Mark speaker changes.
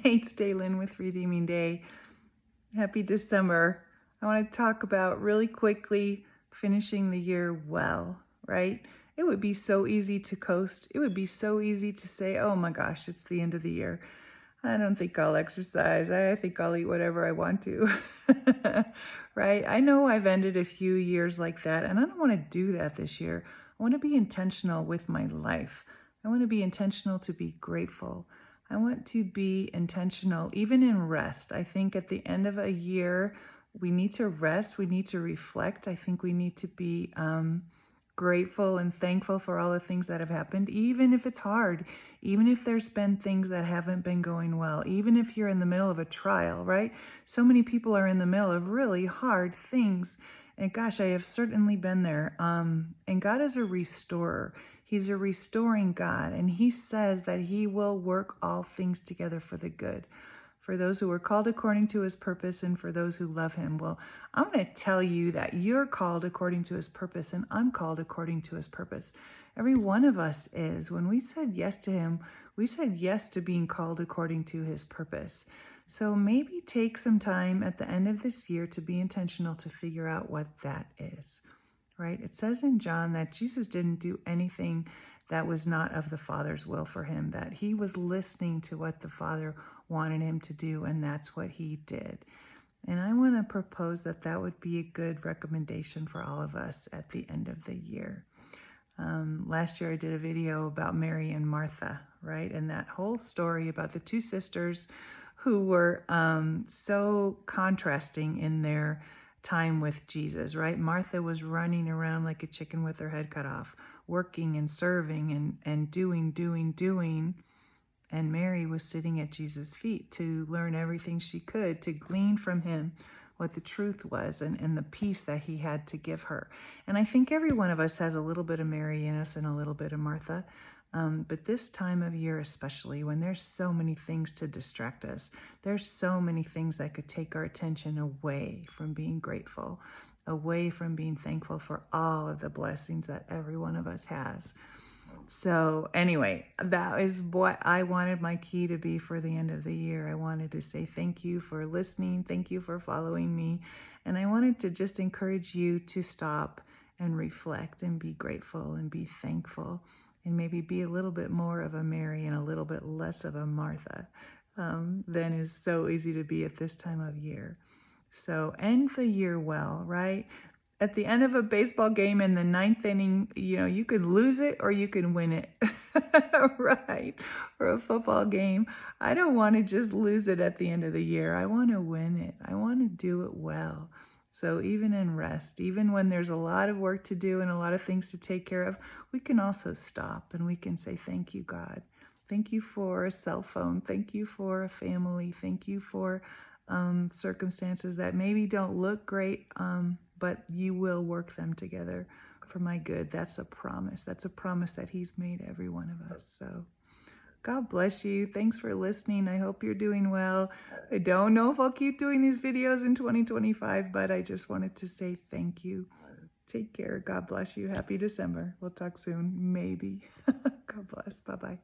Speaker 1: Hey, it's Daylin with Redeeming Day. Happy December. I want to talk about really quickly finishing the year well, right? It would be so easy to coast. It would be so easy to say, oh my gosh, it's the end of the year. I don't think I'll exercise. I think I'll eat whatever I want to. Right? I know I've ended a few years like that, and I don't want to do that this year. I want to be intentional with my life. I want to be intentional to be grateful. I want to be intentional, even in rest. I think at the end of a year, we need to rest. We need to reflect. I think we need to be grateful and thankful for all the things that have happened, even if it's hard, even if there's been things that haven't been going well, even if you're in the middle of a trial, right? So many people are in the middle of really hard things. And gosh, I have certainly been there. And God is a restorer. He's a restoring God. And he says that he will work all things together for the good, for those who are called according to his purpose and for those who love him. Well, I'm going to tell you that you're called according to his purpose and I'm called according to his purpose. Every one of us is. When we said yes to him, we said yes to being called according to his purpose. So maybe take some time at the end of this year to be intentional to figure out what that is, right? It says in John that Jesus didn't do anything that was not of the Father's will for him, that he was listening to what the Father wanted him to do, and that's what he did. And I want to propose that that would be a good recommendation for all of us at the end of the year. Last year I did a video about Mary and Martha, right? And that whole story about the two sisters who were so contrasting in their time with Jesus, right? Martha was running around like a chicken with her head cut off, working and serving and doing. And Mary was sitting at Jesus' feet to learn everything she could, to glean from him what the truth was and the peace that he had to give her. And I think every one of us has a little bit of Mary in us and a little bit of Martha. But this time of year especially, when there's so many things to distract us, there's so many things that could take our attention away from being grateful, away from being thankful for all of the blessings that every one of us has. So anyway, that is what I wanted my key to be for the end of the year. I wanted to say thank you for listening. Thank you for following me. And I wanted to just encourage you to stop and reflect and be grateful and be thankful and maybe be a little bit more of a Mary and a little bit less of a Martha than is so easy to be at this time of year. So end the year well, right? At the end of a baseball game in the ninth inning, you can lose it or you can win it, right? Or a football game. I don't want to just lose it at the end of the year. I want to win it. I want to do it well. So even in rest, even when there's a lot of work to do and a lot of things to take care of, we can also stop and we can say, thank you, God. Thank you for a cell phone. Thank you for a family. Thank you for circumstances that maybe don't look great, but you will work them together for my good. That's a promise. That's a promise that he's made every one of us. So God bless you. Thanks for listening. I hope you're doing well. I don't know if I'll keep doing these videos in 2025, but I just wanted to say thank you. Take care. God bless you. Happy December. We'll talk soon. Maybe. God bless. Bye-bye.